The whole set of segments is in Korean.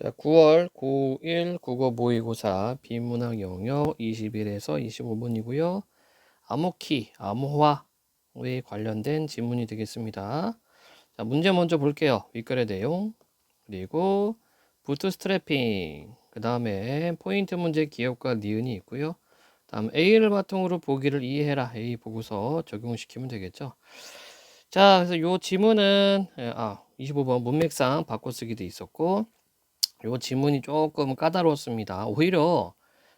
자, 9월 고1 국어 모의고사 비문학 영역 21에서 25분이고요. 암호키, 암호화에 관련된 지문이 되겠습니다. 자, 문제 먼저 볼게요. 윗글의 내용, 그리고 부트스트래핑, 그 다음에 포인트 문제 기억과 니은이 있고요. 다음 A를 바탕으로 보기를 이해해라. A 보고서 적용시키면 되겠죠. 자, 그래서 요 지문은 25번 문맥상 바꿔쓰기도 있었고, 요 지문이 조금 까다로웠습니다. 오히려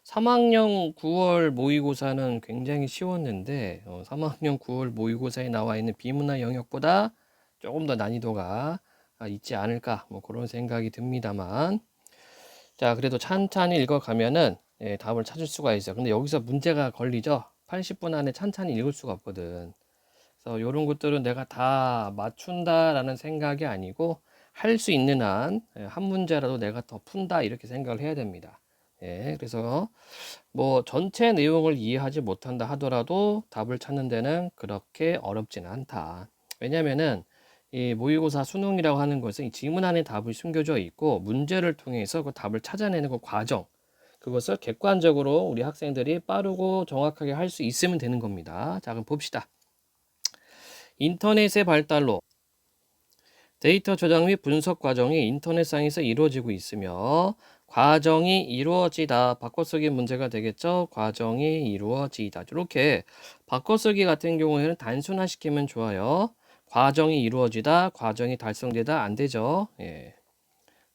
3학년 9월 모의고사는 굉장히 쉬웠는데 3학년 9월 모의고사에 나와 있는 비문학 영역보다 조금 더 난이도가 있지 않을까 뭐 그런 생각이 듭니다만, 자 그래도 찬찬히 읽어가면은 답을 찾을 수가 있어요. 근데 여기서 문제가 걸리죠. 80분 안에 찬찬히 읽을 수가 없거든. 그래서 이런 것들은 내가 다 맞춘다라는 생각이 아니고 할 수 있는 한 문제라도 내가 더 푼다 이렇게 생각을 해야 됩니다. 그래서 뭐 전체 내용을 이해하지 못한다 하더라도 답을 찾는 데는 그렇게 어렵지는 않다. 왜냐면은 이 모의고사 수능이라고 하는 것은 이 지문 안에 답이 숨겨져 있고 문제를 통해서 그 답을 찾아내는 그 과정, 그것을 객관적으로 우리 학생들이 빠르고 정확하게 할 수 있으면 되는 겁니다. 자, 그럼 봅시다. 인터넷의 발달로 데이터 저장 및 분석 과정이 인터넷상에서 이루어지고 있으며 과정이 이루어지다 바꿔쓰기 문제가 되겠죠. 과정이 이루어지다. 이렇게 바꿔쓰기 같은 경우에는 단순화시키면 좋아요. 과정이 이루어지다, 과정이 달성되다 안 되죠.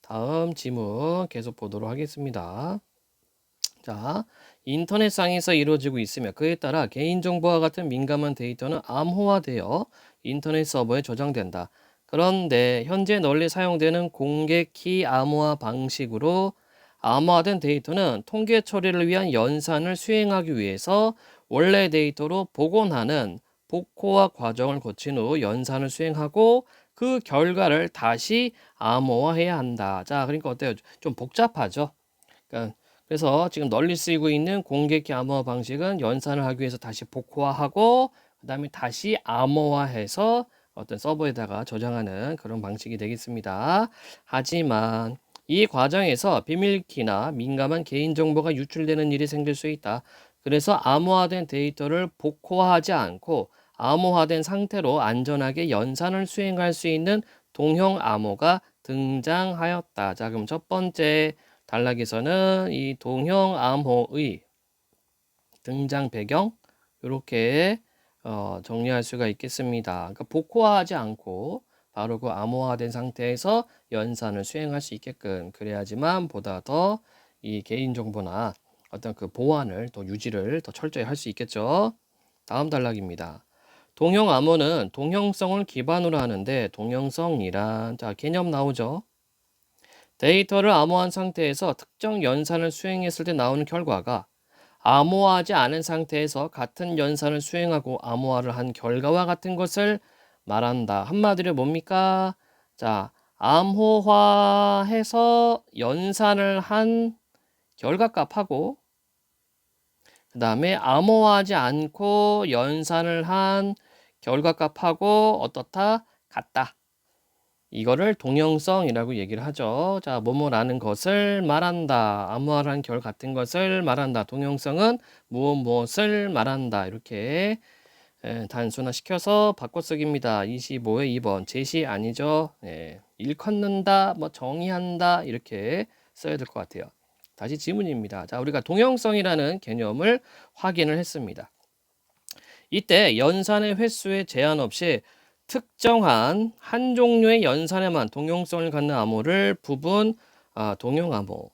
다음 지문 계속 보도록 하겠습니다. 자, 인터넷상에서 이루어지고 있으며 그에 따라 개인정보와 같은 민감한 데이터는 암호화되어 인터넷 서버에 저장된다. 그런데 현재 널리 사용되는 공개 키 암호화 방식으로 암호화된 데이터는 통계 처리를 위한 연산을 수행하기 위해서 원래 데이터로 복원하는 복호화 과정을 거친 후 연산을 수행하고 그 결과를 다시 암호화해야 한다. 자, 그러니까 어때요? 좀 복잡하죠? 그러니까 그래서 지금 널리 쓰이고 있는 공개키 암호화 방식은 연산을 하기 위해서 다시 복호화하고 그 다음에 다시 암호화해서 어떤 서버에다가 저장하는 그런 방식이 되겠습니다. 하지만 이 과정에서 비밀키나 민감한 개인정보가 유출되는 일이 생길 수 있다. 그래서 암호화된 데이터를 복호화하지 않고 암호화된 상태로 안전하게 연산을 수행할 수 있는 동형 암호가 등장하였다. 자, 그럼 첫 번째 단락에서는 이 동형 암호의 등장 배경 이렇게 정리할 수가 있겠습니다. 그러니까 복호화하지 않고 바로 그 암호화된 상태에서 연산을 수행할 수 있게끔 그래야지만 보다 더 이 개인정보나 어떤 그 보안을 또 유지를 더 철저히 할 수 있겠죠. 다음 단락입니다. 동형 암호는 동형성을 기반으로 하는데 동형성이란 자 개념 나오죠. 데이터를 암호한 상태에서 특정 연산을 수행했을 때 나오는 결과가 암호화하지 않은 상태에서 같은 연산을 수행하고 암호화를 한 결과와 같은 것을 말한다. 한마디로 뭡니까? 자, 암호화해서 연산을 한 결과값하고 그 다음에 암호화하지 않고 연산을 한 결과값하고 어떻다? 같다. 이거를 동형성이라고 얘기를 하죠. 자, 뭐뭐라는 것을 말한다. 암호화를 한 결 같은 것을 말한다. 동형성은 무엇을 말한다. 이렇게 단순화시켜서 바꿔쓰기입니다. 25의 2번 제시 아니죠. 일컫는다, 뭐 정의한다 이렇게 써야 될 것 같아요. 다시 지문입니다. 자, 우리가 동형성이라는 개념을 확인을 했습니다. 이때 연산의 횟수에 제한 없이 특정한 한 종류의 연산에만 동형성을 갖는 암호를 부분 동형암호,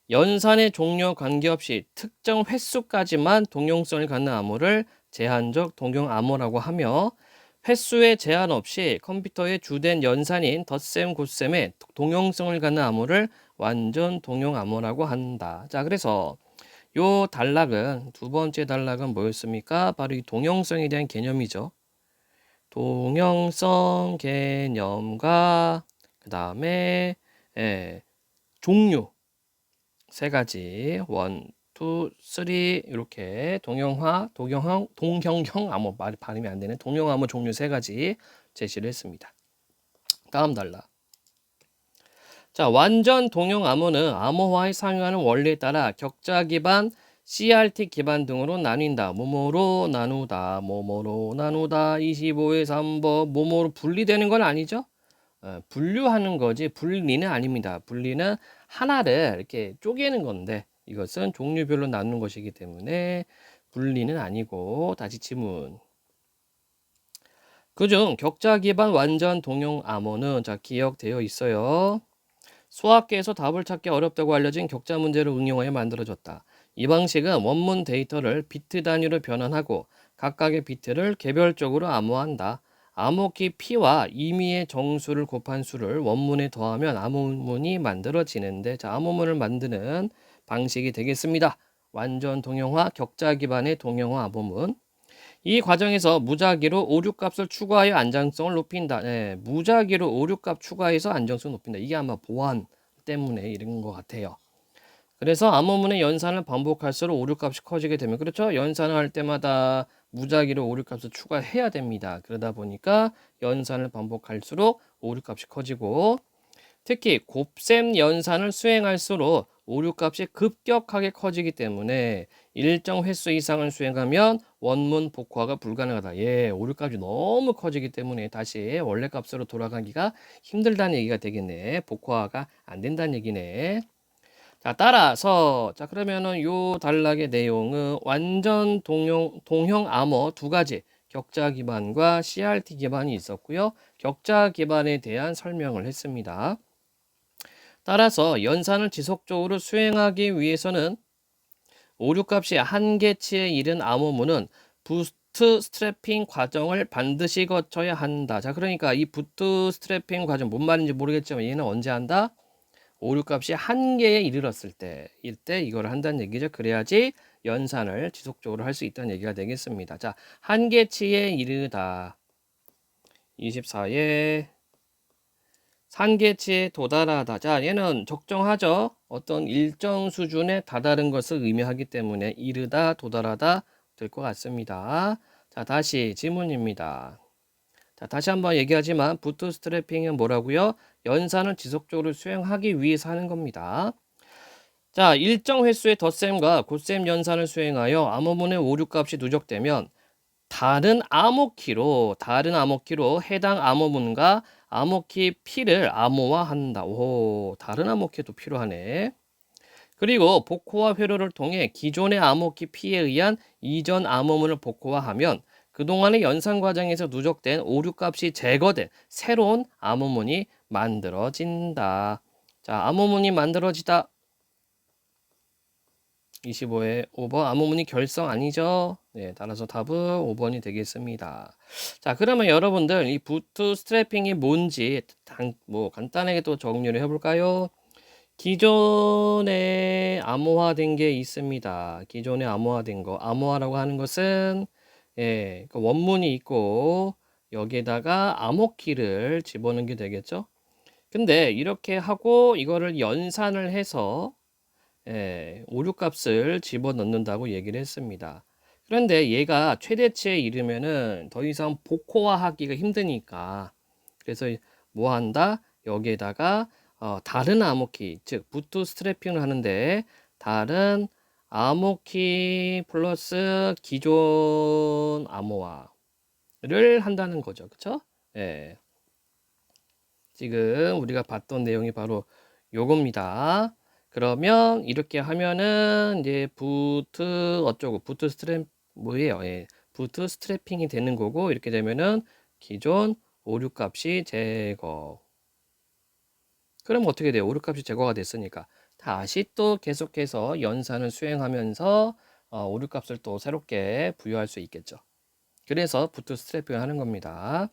연산의 종류 관계없이 특정 횟수까지만 동형성을 갖는 암호를 제한적 동형암호라고 하며 횟수에 제한 없이 컴퓨터의 주된 연산인 덧셈, 곱셈의 동형성을 갖는 암호를 완전 동형암호라고 한다. 자, 그래서 요 단락은 두 번째 단락은 뭐였습니까? 바로 이 동형성에 대한 개념이죠. 동형성 개념과 그 다음에 종류 세 가지 원, 투, 쓰리 이렇게 동형형 암호 발음이 안 되는 동형암호 종류 세 가지 제시를 했습니다. 다음 단락. 자, 완전 동형 암호는 암호화에 상응하는 원리에 따라 격자 기반, CRT 기반 등으로 나뉜다. 뭐뭐로 나누다, 뭐뭐로 나누다, 25의 3법, 뭐뭐로 분리되는 건 아니죠? 분류하는 거지 분리는 아닙니다. 분리는 하나를 이렇게 쪼개는 건데 이것은 종류별로 나누는 것이기 때문에 분리는 아니고 다시 지문. 그중 격자 기반 완전 동형 암호는 자 기억되어 있어요. 수학계에서 답을 찾기 어렵다고 알려진 격자 문제를 응용하여 만들어졌다. 이 방식은 원문 데이터를 비트 단위로 변환하고 각각의 비트를 개별적으로 암호한다. 암호키 P와 임의의 정수를 곱한 수를 원문에 더하면 암호문이 만들어지는데 자, 암호문을 만드는 방식이 되겠습니다. 완전 동형화, 격자 기반의 동형화 암호문. 이 과정에서 무작위로 오류값을 추가하여 안정성을 높인다. 네, 무작위로 오류값 추가해서 안정성을 높인다. 이게 아마 보안 때문에 이런 것 같아요. 그래서 암호문의 연산을 반복할수록 오류값이 커지게 되면 그렇죠? 연산을 할 때마다 무작위로 오류값을 추가해야 됩니다. 그러다 보니까 연산을 반복할수록 오류값이 커지고 특히 곱셈 연산을 수행할수록 오류값이 급격하게 커지기 때문에 일정 횟수 이상을 수행하면 원문 복화가 불가능하다. 예, 오류값이 너무 커지기 때문에 다시 원래 값으로 돌아가기가 힘들다는 얘기가 되겠네. 복화가 안 된다는 얘기네. 자, 따라서 자 그러면은 요 단락의 내용은 완전 동형 암호 두 가지 격자 기반과 CRT 기반이 있었고요. 격자 기반에 대한 설명을 했습니다. 따라서 연산을 지속적으로 수행하기 위해서는 오류값이 한계치에 이른 암호문은 부트 스트래핑 과정을 반드시 거쳐야 한다. 자, 그러니까 이 부트 스트래핑 과정 뭔 말인지 모르겠지만 얘는 언제 한다? 오류값이 한계에 이르렀을 때, 이때 이걸 한다는 얘기죠. 그래야지 연산을 지속적으로 할 수 있다는 얘기가 되겠습니다. 자, 한계치에 이르다. 24에 한계치에 도달하다. 자, 얘는 적정하죠. 어떤 일정 수준에 다다른 것을 의미하기 때문에 이르다, 도달하다 될 것 같습니다. 자, 다시 지문입니다. 자, 다시 한번 얘기하지만 부트스트래핑은 뭐라고요? 연산을 지속적으로 수행하기 위해서 하는 겁니다. 자, 일정 횟수의 덧셈과 곧셈 연산을 수행하여 암호문의 오류값이 누적되면 다른 암호키로 해당 암호문과 암호키 P를 암호화한다. 오, 다른 암호키도 필요하네. 그리고 복호화 회로를 통해 기존의 암호키 P에 의한 이전 암호문을 복호화하면 그동안의 연산 과정에서 누적된 오류값이 제거된 새로운 암호문이 만들어진다. 자, 암호문이 만들어지다. 25의 5번 암호문이 결성 아니죠? 네, 따라서 답은 5번이 되겠습니다. 자, 그러면 여러분들 이 부트 스트래핑이 뭔지 간단하게 또 정리를 해볼까요? 기존에 암호화된 게 있습니다. 기존에 암호화된 거. 암호화라고 하는 것은 그 원문이 있고 여기에다가 암호키를 집어넣는 게 되겠죠? 근데 이렇게 하고 이거를 연산을 해서 오류값을 집어넣는다고 얘기를 했습니다. 그런데 얘가 최대치에 이르면은 더 이상 복호화하기가 힘드니까 그래서 뭐 한다? 여기에다가 다른 암호키, 즉 부트 스트래핑을 하는데 다른 암호키 플러스 기존 암호화를 한다는 거죠. 그쵸? 예. 지금 우리가 봤던 내용이 바로 요겁니다. 그러면 이렇게 하면은 이제 부트 스트랩 뭐예요? 예. 부트 스트래핑이 되는 거고 이렇게 되면은 기존 오류값이 제거. 그럼 어떻게 돼요? 오류값이 제거가 됐으니까 다시 또 계속해서 연산을 수행하면서 오류값을 또 새롭게 부여할 수 있겠죠. 그래서 부트 스트래핑을 하는 겁니다.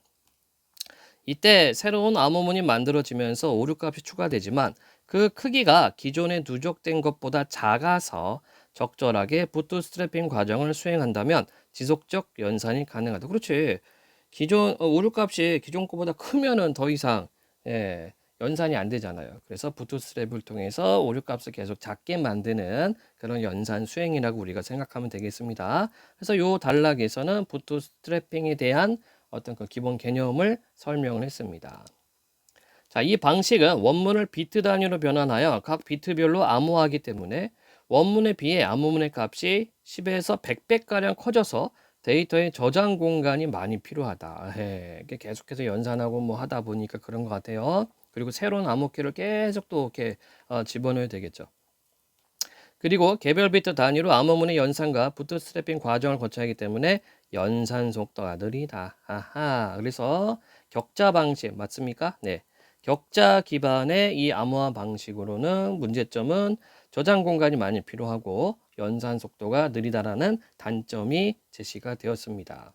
이때 새로운 암호문이 만들어지면서 오류값이 추가되지만 그 크기가 기존에 누적된 것보다 작아서 적절하게 부트스트래핑 과정을 수행한다면 지속적 연산이 가능하다. 그렇지. 기존 오류값이 기존 거보다 크면은 더 이상 연산이 안 되잖아요. 그래서 부트스트랩을 통해서 오류값을 계속 작게 만드는 그런 연산 수행이라고 우리가 생각하면 되겠습니다. 그래서 이 단락에서는 부트스트래핑에 대한 어떤 그 기본 개념을 설명을 했습니다. 자, 이 방식은 원문을 비트 단위로 변환하여 각 비트별로 암호화하기 때문에 원문에 비해 암호문의 값이 10에서 100배가량 커져서 데이터의 저장 공간이 많이 필요하다. 이게 계속해서 연산하고 뭐 하다 보니까 그런 것 같아요. 그리고 새로운 암호키를 계속 또 이렇게 집어넣어야 되겠죠. 그리고 개별 비트 단위로 암호문의 연산과 부트스트래핑 과정을 거쳐야 하기 때문에 연산 속도가 느리다. 아하. 그래서 격자 방식 맞습니까? 네. 격자 기반의 이 암호화 방식으로는 문제점은 저장 공간이 많이 필요하고 연산 속도가 느리다라는 단점이 제시가 되었습니다.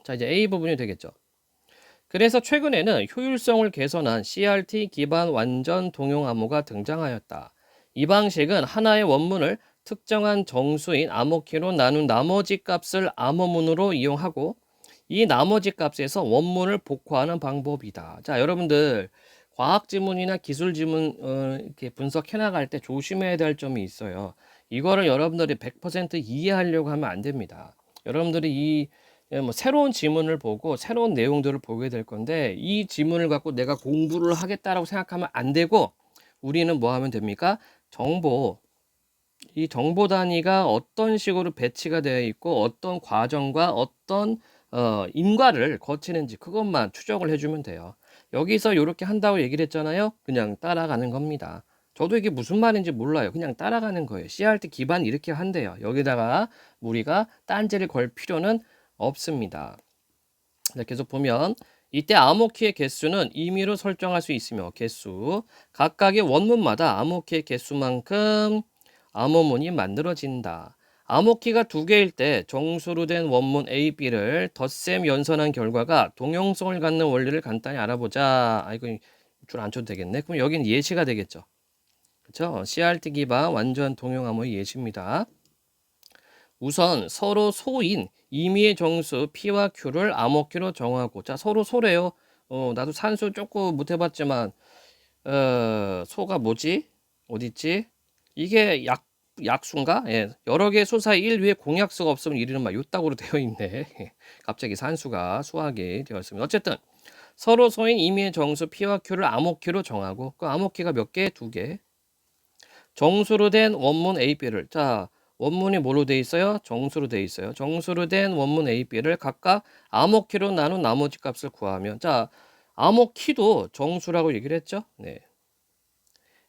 자, 이제 A 부분이 되겠죠. 그래서 최근에는 효율성을 개선한 CRT 기반 완전 동용 암호가 등장하였다. 이 방식은 하나의 원문을 특정한 정수인 암호키로 나눈 나머지 값을 암호문으로 이용하고 이 나머지 값에서 원문을 복호하는 방법이다. 자, 여러분들 과학 지문이나 기술 지문 이렇게 분석해 나갈 때 조심해야 될 점이 있어요. 이거를 여러분들이 100% 이해하려고 하면 안 됩니다. 여러분들이 뭐 새로운 지문을 보고 새로운 내용들을 보게 될 건데 이 지문을 갖고 내가 공부를 하겠다라고 생각하면 안 되고 우리는 뭐 하면 됩니까? 이 정보 단위가 어떤 식으로 배치가 되어 있고 어떤 과정과 어떤 인과를 거치는지 그것만 추적을 해주면 돼요. 여기서 이렇게 한다고 얘기를 했잖아요. 그냥 따라가는 겁니다. 저도 이게 무슨 말인지 몰라요. 그냥 따라가는 거예요. CRT 기반 이렇게 한대요. 여기다가 우리가 딴지를 걸 필요는 없습니다. 네, 계속 보면 이때 암호키의 개수는 임의로 설정할 수 있으며 개수 각각의 원문마다 암호키의 개수만큼 암호문이 만들어진다. 암호키가 두 개일 때 정수로 된 원문 A, B를 덧셈 연산한 결과가 동형성을 갖는 원리를 간단히 알아보자. 아, 이거 줄 안 쳐도 되겠네. 그럼 여기는 예시가 되겠죠. 그렇죠? CRT 기반 완전 동형 암호의 예시입니다. 우선 서로 소인 임의의 정수 P와 Q를 암호키로 정하고 자 서로 소래요. 나도 산수 조금 못 해봤지만 소가 뭐지? 어딨지? 이게 약수인가? 예, 여러 개의 수 사이 1 위에 공약수가 없으면 이르는 말 요따구로 되어 있네. 갑자기 산수가 수학이 되었습니다. 어쨌든 서로 소인 임의의 정수 P와 Q를 암호키로 정하고 그 암호키가 몇 개? 2개. 정수로 된 원문 A, B를 자 원문이 뭐로 돼 있어요? 정수로 돼 있어요. 정수로 된 원문 A, B를 각각 암호키로 나눈 나머지 값을 구하면 자 암호키도 정수라고 얘기를 했죠. 네.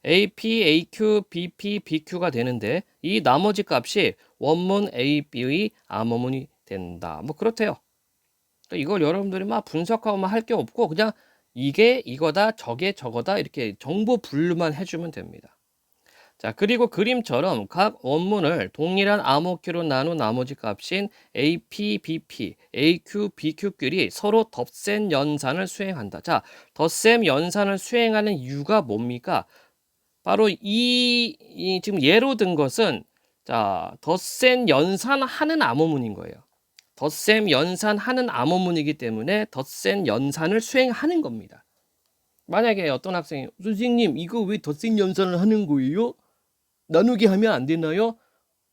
AP, AQ, BP, BQ가 되는데 이 나머지 값이 원문 A, B의 암호문이 된다. 뭐 그렇대요. 그러니까 이걸 여러분들이 막 분석하고만 할 게 없고 그냥 이게 이거다 저게 저거다 이렇게 정보 분류만 해주면 됩니다. 자, 그리고 그림처럼 각 원문을 동일한 암호키로 나눈 나머지 값인 AP, BP, AQ, BQ끼리 서로 덧셈 연산을 수행한다. 자, 덧셈 연산을 수행하는 이유가 뭡니까? 바로 지금 예로 든 것은 자, 덧셈 연산하는 암호문인 거예요. 덧셈 연산하는 암호문이기 때문에 덧셈 연산을 수행하는 겁니다. 만약에 어떤 학생이 선생님 이거 왜 덧셈 연산을 하는 거예요? 나누기 하면 안 되나요?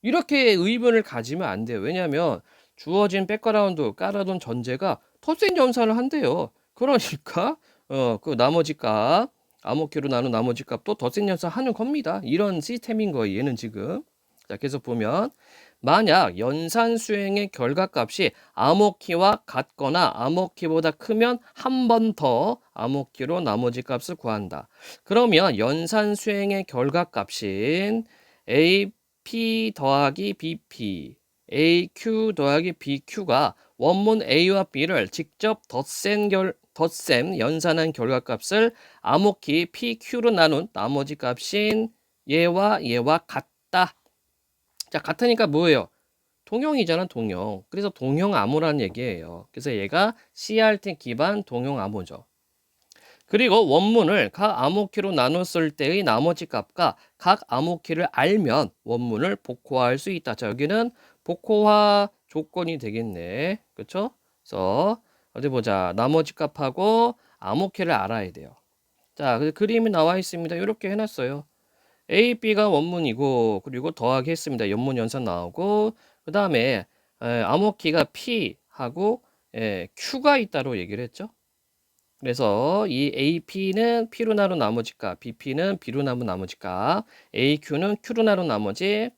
이렇게 의문을 가지면 안 돼요. 왜냐하면 주어진 백그라운드 깔아둔 전제가 덧셈 연산을 한대요. 그러니까 그 나머지 값 암호키로 나눈 나머지 값도 덧셈 연산하는 겁니다. 이런 시스템인 거예요. 얘는 지금. 자, 계속 보면 만약 연산 수행의 결과값이 암호키와 같거나 암호키보다 크면 한 번 더 암호키로 나머지 값을 구한다. 그러면 연산 수행의 결과값인 AP 더하기 BP, AQ 더하기 BQ가 원문 A와 B를 직접 덧셈 연산한 결과값을 암호키 PQ로 나눈 나머지 값인 얘와 얘와 같다. 자, 같으니까 뭐예요? 동형이잖아, 동형. 그래서 동형 암호라는 얘기예요. 그래서 얘가 CRT 기반 동형 암호죠. 그리고 원문을 각 암호키로 나눴을 때의 나머지 값과 각 암호키를 알면 원문을 복호화할 수 있다. 자, 여기는 복호화 조건이 되겠네. 그렇죠? 그래서 어디 보자. 나머지 값하고 암호키를 알아야 돼요. 자, 그림이 나와 있습니다. 이렇게 해놨어요. A, B가 원문이고 그리고 더하기 했습니다. 연문 연산 나오고 그 다음에 암호키가 P하고 Q가 있다로 얘기를 했죠. 그래서 이 AP는 P로 나눈 나머지 값, BP는 B로 나눈 나머지 값, AQ는 Q로 나눈 나머지,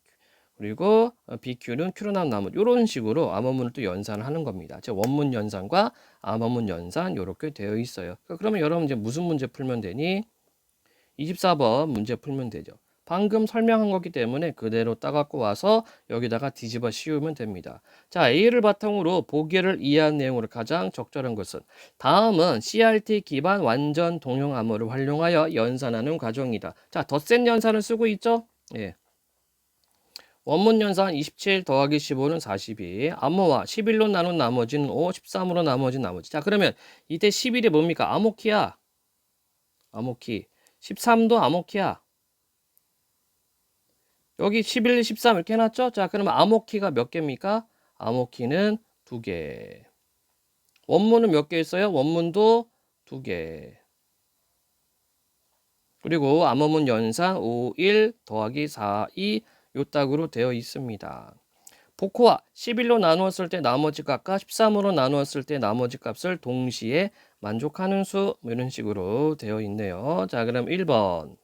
그리고 BQ는 Q로 나눈 나머지, 이런 식으로 암호문을 또 연산을 하는 겁니다. 즉 원문 연산과 암호문 연산 이렇게 되어 있어요. 그러면 여러분 이제 무슨 문제 풀면 되니? 24번 문제 풀면 되죠. 방금 설명한 거기 때문에 그대로 따갖고 와서 여기다가 뒤집어 씌우면 됩니다. 자, A를 바탕으로 보기를 이해한 내용으로 가장 적절한 것은 다음은 CRT 기반 완전 동형 암호를 활용하여 연산하는 과정이다. 자, 덧셈 연산을 쓰고 있죠? 예. 원문 연산 27 더하기 15는 42. 암호와 11로 나눈 나머지는 5, 13으로 나머지는 나머지. 자, 그러면 이때 11이 뭡니까? 암호키야. 암호키. 13도 암호키야. 여기 11, 13 이렇게 해놨죠? 자, 그러면 암호키가 몇 개입니까? 암호키는 2개. 원문은 몇 개 있어요? 원문도 2개. 그리고 암호문 연산 5, 1 더하기 4, 2 요 딱으로 되어 있습니다. 복호와 11로 나누었을 때 나머지 값과 13으로 나누었을 때 나머지 값을 동시에 만족하는 수, 뭐 이런 식으로 되어 있네요. 자, 그럼 1번.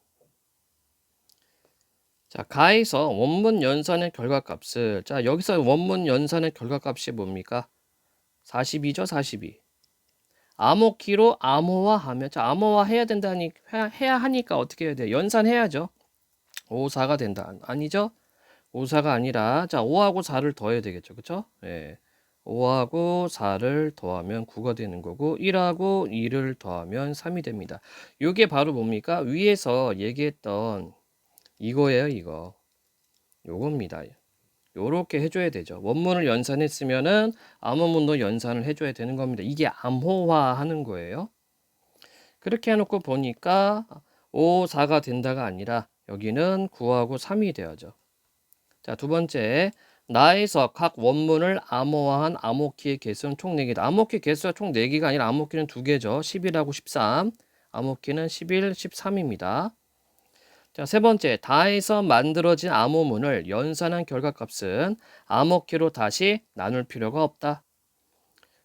자, 가에서 원문 연산의 결과값을, 자, 여기서 원문 연산의 결과값이 뭡니까? 42죠, 42. 암호키로 암호화하면, 자, 암호화 해야 하니까 어떻게 해야 돼요? 연산해야죠. 5, 4가 된다. 아니죠? 5, 4가 아니라, 자, 5하고 4를 더해야 되겠죠, 그쵸? 예. 5하고 4를 더하면 9가 되는 거고, 1하고 2를 더하면 3이 됩니다. 이게 바로 뭡니까? 위에서 얘기했던 이거예요, 이거. 요겁니다. 요렇게 해줘야 되죠. 원문을 연산했으면은 암호문도 연산을 해줘야 되는 겁니다. 이게 암호화 하는 거예요. 그렇게 해놓고 보니까 5, 4가 된다가 아니라 여기는 9하고 3이 되어죠. 자, 두 번째. 나에서 각 원문을 암호화한 암호키의 개수는 총 4개다. 암호키 개수가 총 4개가 아니라 암호키는 2개죠. 11하고 13. 암호키는 11, 13입니다. 자, 세 번째, 다해서 만들어진 암호문을 연산한 결과값은 암호키로 다시 나눌 필요가 없다.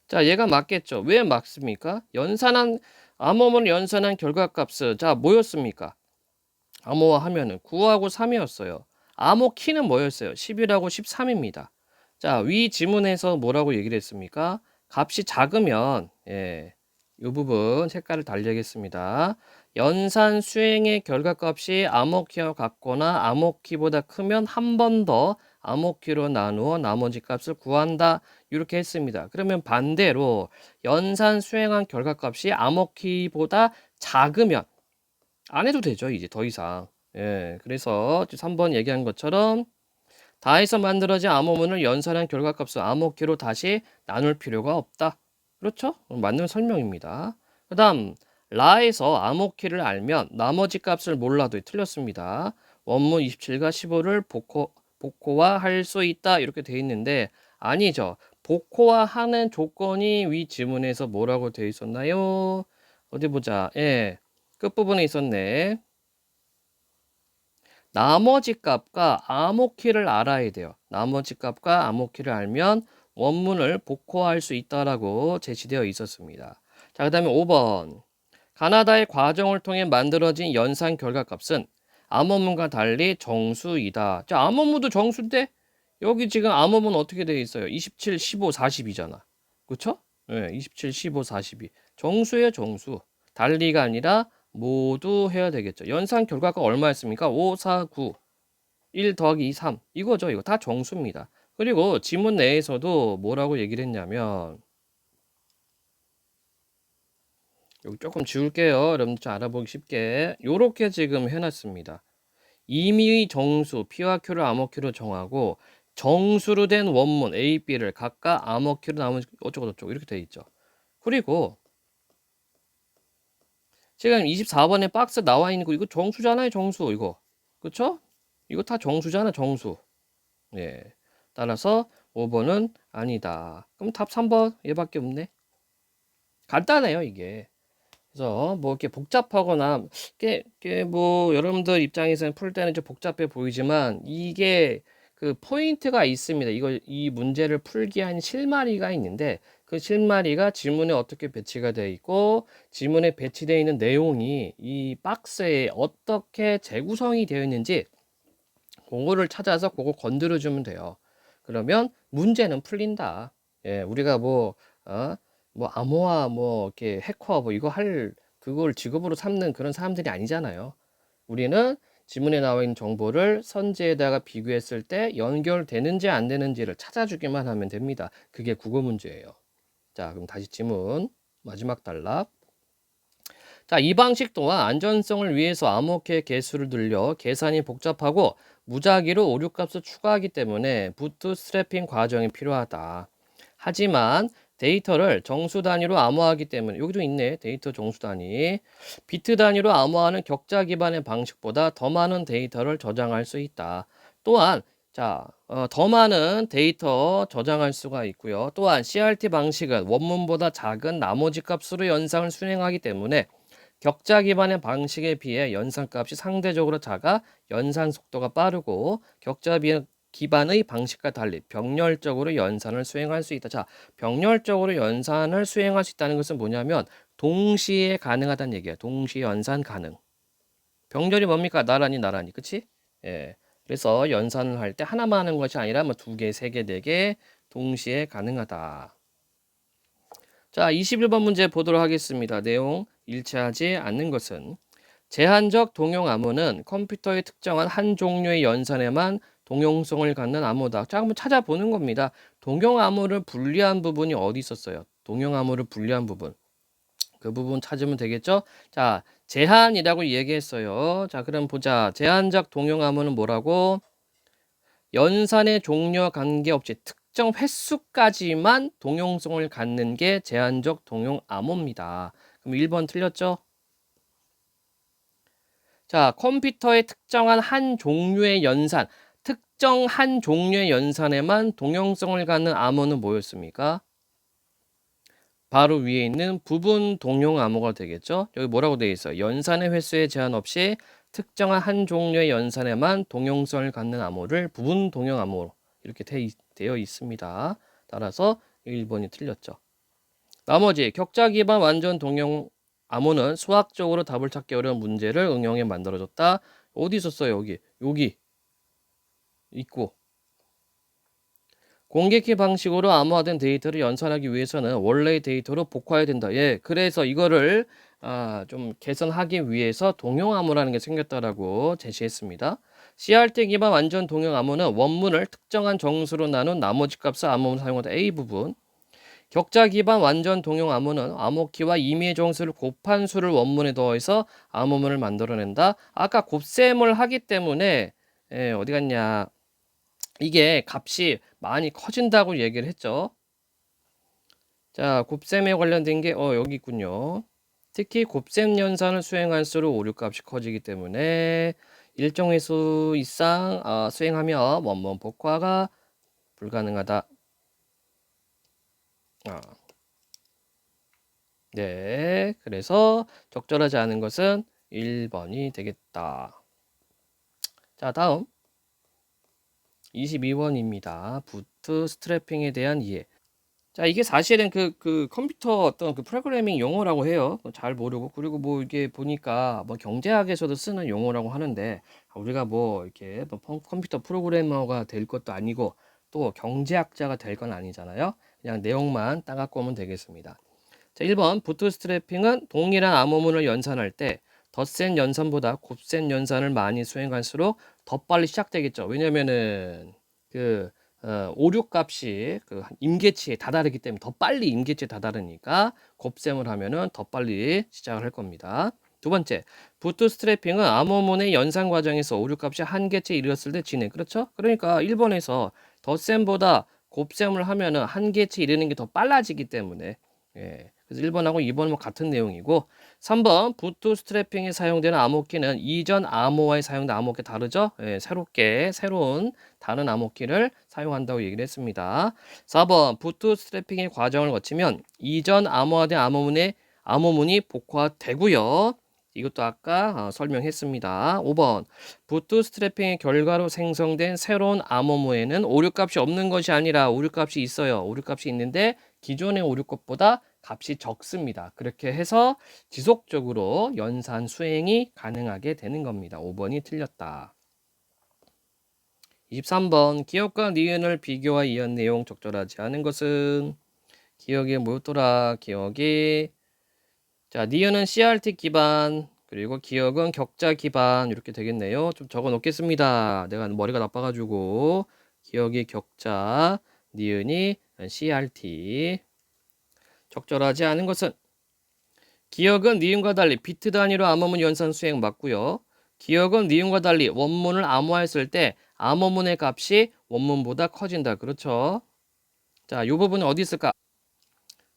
자, 얘가 맞겠죠? 왜 맞습니까? 암호문을 연산한 결과값은, 자, 뭐였습니까? 암호화 하면은 9하고 3이었어요. 암호키는 뭐였어요? 11하고 13입니다. 자, 위 지문에서 뭐라고 얘기를 했습니까? 값이 작으면, 예, 이 부분 색깔을 달리하겠습니다. 연산 수행의 결과값이 암호키와 같거나 암호키보다 크면 한 번 더 암호키로 나누어 나머지 값을 구한다. 이렇게 했습니다. 그러면 반대로 연산 수행한 결과값이 암호키보다 작으면 안 해도 되죠. 이제 더 이상. 예, 그래서 3번 얘기한 것처럼 다해서 만들어진 암호문을 연산한 결과값을 암호키로 다시 나눌 필요가 없다. 그렇죠? 맞는 설명입니다. 그 다음 라에서 암호키를 알면 나머지 값을 몰라도 틀렸습니다. 원문 27과 15를 복호화할 수 있다 이렇게 돼 있는데 아니죠. 복호화하는 조건이 위 지문에서 뭐라고 돼 있었나요? 어디 보자. 예, 끝부분에 있었네. 나머지 값과 암호키를 알아야 돼요. 나머지 값과 암호키를 알면 원문을 복호할 수 있다라고 제시되어 있었습니다. 자, 그 다음에 5번. 가나다의 과정을 통해 만들어진 연산 결과값은 암호문과 달리 정수이다. 자, 암호문도 정수인데 여기 지금 암호문 어떻게 되어 있어요? 27, 15, 42잖아. 그쵸? 네, 27, 15, 42. 정수예요, 정수. 달리가 아니라 모두 해야 되겠죠. 연산 결과가 얼마였습니까? 5, 4, 9. 1 더하기 2, 3. 이거죠. 이거 다 정수입니다. 그리고 지문 내에서도 뭐라고 얘기를 했냐면 여기 조금 지울게요. 여러분들 좀 알아보기 쉽게. 요렇게 지금 해놨습니다. 임의의 정수, P와 Q를 암호키로 정하고 정수로 된 원문 A, B를 각각 암호키로 나누면 어쩌고저쩌고 이렇게 돼 있죠. 그리고 지금 24번에 박스 나와 있는 거 이거 정수잖아요, 정수 이거. 그쵸? 이거 다 정수잖아, 정수. 예. 따라서 5번은 아니다. 그럼 답 3번 얘밖에 없네. 간단해요, 이게. 그래서 뭐 이렇게 복잡하거나 뭐 여러분들 입장에서는 풀 때는 좀 복잡해 보이지만 이게 그 포인트가 있습니다. 이 문제를 풀기 위한 실마리가 있는데 그 실마리가 지문에 어떻게 배치가 되어 있고 지문에 배치되어 있는 내용이 이 박스에 어떻게 재구성이 되어 있는지 그거를 찾아서 그거 건드려 주면 돼요. 그러면 문제는 풀린다. 예, 우리가 뭐 암호화 뭐 이렇게 해커 뭐 이거 할 그걸 직업으로 삼는 그런 사람들이 아니잖아요. 우리는 지문에 나와 있는 정보를 선지에다가 비교했을 때 연결되는지 안 되는지를 찾아주기만 하면 됩니다. 그게 국어 문제예요. 자, 그럼 다시 지문 마지막 단락. 자, 이 방식 또한 안전성을 위해서 암호화의 개수를 늘려 계산이 복잡하고 무작위로 오류값을 추가하기 때문에 부트스트래핑 과정이 필요하다. 하지만 데이터를 정수 단위로 암호화하기 때문에 여기도 있네. 데이터 정수 단위. 비트 단위로 암호화하는 격자 기반의 방식보다 더 많은 데이터를 저장할 수 있다. 또한 더 많은 데이터 저장할 수가 있고요. 또한 CRT 방식은 원문보다 작은 나머지 값으로 연산을 수행하기 때문에 격자 기반의 방식에 비해 연산값이 상대적으로 작아 연산 속도가 빠르고 기반의 방식과 달리 병렬적으로 연산을 수행할 수 있다. 자, 병렬적으로 연산을 수행할 수 있다는 것은 뭐냐면 동시에 가능하다는 얘기야. 동시 연산 가능. 병렬이 뭡니까? 나란히. 그치? 예. 그래서 연산을 할 때 하나만 하는 것이 아니라 뭐 2개, 3개, 4개 동시에 가능하다. 자, 21번 문제 보도록 하겠습니다. 내용 일치하지 않는 것은 제한적 동용 암호는 컴퓨터의 특정한 한 종류의 연산에만 동용성을 갖는 암호다. 자, 한번 찾아보는 겁니다. 동용 암호를 분리한 부분이 어디 있었어요? 동용 암호를 분리한 부분. 그 부분 찾으면 되겠죠? 자, 제한이라고 얘기했어요. 자, 그럼 보자. 제한적 동용 암호는 뭐라고? 연산의 종류와 관계없이 특정 횟수까지만 동용성을 갖는 게 제한적 동용 암호입니다. 그럼 1번 틀렸죠? 자, 컴퓨터의 특정한 한 종류의 연산, 특정 한 종류의 연산에만 동용성을 갖는 암호는 뭐였습니까? 바로 위에 있는 부분 동용 암호가 되겠죠? 여기 뭐라고 되어 있어요? 연산의 횟수에 제한 없이 특정한 한 종류의 연산에만 동용성을 갖는 암호를 부분 동용 암호로 이렇게 되어 있습니다. 따라서 1번이 틀렸죠. 나머지 격자 기반 완전 동용 암호는 수학적으로 답을 찾기 어려운 문제를 응용해 만들어줬다. 어디 있었어요? 여기 있고. 공개키 방식으로 암호화된 데이터를 연산하기 위해서는 원래의 데이터로 복화해야 된다. 예, 그래서 이거를 좀 개선하기 위해서 동용 암호라는 게 생겼다라고 제시했습니다. CRT 기반 완전 동용 암호는 원문을 특정한 정수로 나눈 나머지 값을 암호로 사용하다. A 부분. 격자 기반 완전 동용 암호는 암호키와 임의의 정수를 곱한 수를 원문에 더해서 암호문을 만들어낸다. 아까 곱셈을 하기 때문에 어디 갔냐? 이게 값이 많이 커진다고 얘기를 했죠. 자, 곱셈에 관련된 게 여기 있군요. 특히 곱셈 연산을 수행할수록 오류값이 커지기 때문에 일정 횟수 이상 수행하며 원문 복화가 불가능하다. 네, 그래서 적절하지 않은 것은 1번이 되겠다. 자, 다음 22번입니다. 부트 스트래핑에 대한 이해. 자, 이게 사실은 그 컴퓨터 어떤 그 프로그래밍 용어라고 해요. 잘 모르고. 그리고 뭐 이게 보니까 뭐 경제학에서도 쓰는 용어라고 하는데 우리가 뭐 이렇게 뭐 컴퓨터 프로그래머가 될 것도 아니고 또 경제학자가 될 건 아니잖아요. 그냥 내용만 따갖고 오면 되겠습니다. 자, 1번 부트스트래핑은 동일한 암호문을 연산할 때 덧셈 연산보다 곱셈 연산을 많이 수행할수록 더 빨리 시작되겠죠. 왜냐면은 오류 값이 임계치에 다다르기 때문에 더 빨리 임계치에 다다르니까 곱셈을 하면은 더 빨리 시작을 할 겁니다. 두 번째, 부트스트래핑은 암호문의 연산 과정에서 오류 값이 한계치에 이르렀을 때 진행. 그렇죠? 그러니까 1번에서 덧셈보다 곱셈을 하면은 한계치에 이르는 게 더 빨라지기 때문에 그래서 1번하고 2번은 같은 내용이고 3번 부트스트래핑에 사용되는 암호키는 이전 암호화에 사용된 암호키 다르죠? 새로운 다른 암호키를 사용한다고 얘기를 했습니다. 4번 부트스트래핑의 과정을 거치면 이전 암호화된 암호문이 복화되고요. 이것도 아까 설명했습니다. 5번 부트스트래핑의 결과로 생성된 새로운 암호문에는 오류값이 없는 것이 아니라 오류값이 있어요. 오류값이 있는데 기존의 오류값보다 값이 적습니다. 그렇게 해서 지속적으로 연산 수행이 가능하게 되는 겁니다. 5번이 틀렸다. 23번 기억과 니은을 비교와 이은 내용 적절하지 않은 것은 기억이 뭐였더라? 기억이 자 니은은 CRT 기반 그리고 기억은 격자 기반 이렇게 되겠네요. 좀 적어 놓겠습니다. 내가 머리가 나빠가지고 기억이 격자 니은이 CRT 적절하지 않은 것은 기억은 니은과 달리 비트 단위로 암호문 연산 수행 맞고요. 기억은 니은과 달리 원문을 암호화했을 때 암호문의 값이 원문보다 커진다. 그렇죠? 자, 이 부분은 어디 있을까?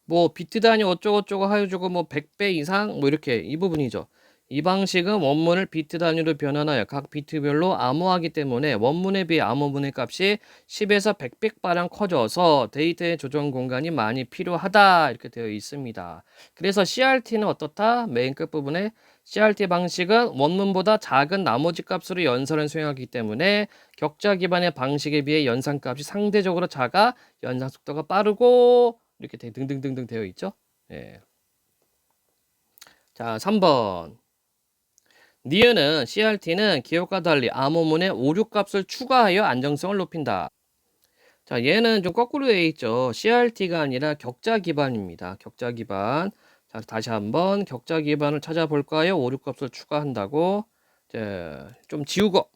뭐 비트 단위 어쩌고저쩌고 하여주고 뭐 100배 이상 뭐 이렇게 이 부분이죠. 이 방식은 원문을 비트 단위로 변환하여 각 비트별로 암호하기 때문에 원문에 비해 암호문의 값이 10에서 100배가량 커져서 데이터의 조정 공간이 많이 필요하다 이렇게 되어 있습니다. 그래서 CRT는 어떻다? 맨 끝부분에 CRT 방식은 원문보다 작은 나머지 값으로 연산을 수행하기 때문에 격자 기반의 방식에 비해 연산값이 상대적으로 작아 연산 속도가 빠르고 이렇게 등등등등 되어 있죠. 예. 자, 3번. 니은은 CRT는 기억과 달리 암호문에 오류 값을 추가하여 안정성을 높인다. 자, 얘는 좀 거꾸로 되어 있죠. CRT가 아니라 격자 기반입니다. 격자 기반. 자, 다시 한번 격자 기반을 찾아볼까요? 오류 값을 추가한다고. 자, 좀 지우고.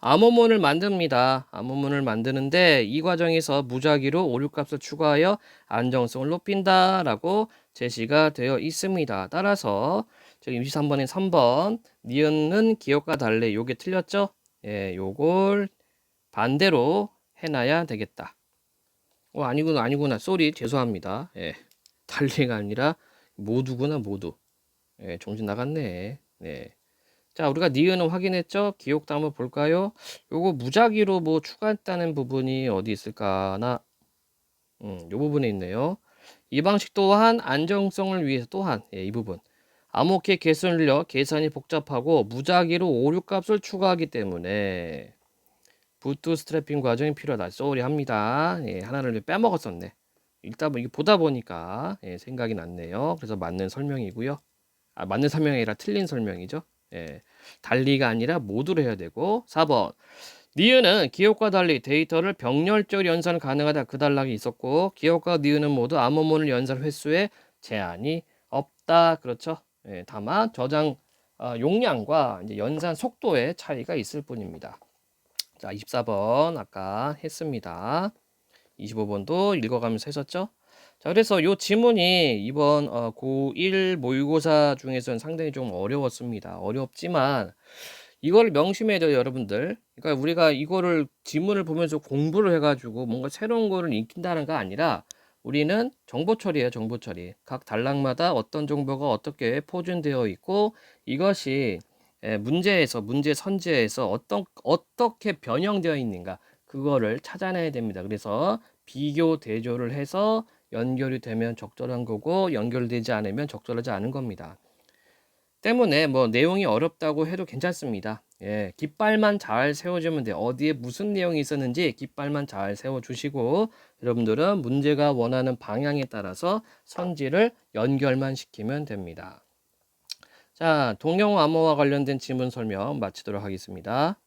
암호문을 만듭니다. 암호문을 만드는데 이 과정에서 무작위로 오류값을 추가하여 안정성을 높인다라고 제시가 되어 있습니다. 따라서 지금 23번에 3번 니은은 기억과 달리 요게 틀렸죠? 예, 요걸 반대로 해놔야 되겠다. 아니구나. 쏘리 죄송합니다. 예, 달리가 아니라 모두구나 모두. 예, 정신 나갔네. 네. 자, 우리가 니은은 확인했죠? 기억도 한번 볼까요? 요거 무작위로 뭐 추가했다는 부분이 어디 있을까나? 요 부분에 있네요. 이 방식 또한 안정성을 위해서 또한 이 부분. 암호키 개수를 늘려 계산이 복잡하고 무작위로 오류값을 추가하기 때문에 부트 스트래핑 과정이 필요하다. 쏘리 합니다. 예, 하나를 빼먹었었네. 일단 뭐 이게 보다 보니까 생각이 났네요. 그래서 맞는 설명이고요. 맞는 설명이 아니라 틀린 설명이죠. 예, 달리가 아니라 모두로 해야 되고 4번 니은은 기억과 달리 데이터를 병렬적으로 연산 가능하다 그 단락이 있었고 기억과 니은은 모두 암호문을 연산 횟수에 제한이 없다 그렇죠. 예, 다만 저장 용량과 이제 연산 속도의 차이가 있을 뿐입니다. 자 24번 아까 했습니다. 25번도 읽어가면서 했었죠. 자, 그래서 요 지문이 이번 고1 모의고사 중에서는 상당히 좀 어려웠습니다. 어렵지만 이걸 명심해야 돼요, 여러분들. 그러니까 우리가 이거를 지문을 보면서 공부를 해가지고 뭔가 새로운 거를 익힌다는 거 아니라 우리는 정보 처리예요, 정보 처리. 각 단락마다 어떤 정보가 어떻게 포진되어 있고 이것이 문제에서 문제 선지에서 어떻게 변형되어 있는가 그거를 찾아내야 됩니다. 그래서 비교 대조를 해서 연결이 되면 적절한 거고 연결되지 않으면 적절하지 않은 겁니다. 때문에 뭐 내용이 어렵다고 해도 괜찮습니다. 예, 깃발만 잘 세워주면 돼요. 어디에 무슨 내용이 있었는지 깃발만 잘 세워주시고 여러분들은 문제가 원하는 방향에 따라서 선지를 연결만 시키면 됩니다. 자, 동영어 암호와 관련된 지문 설명 마치도록 하겠습니다.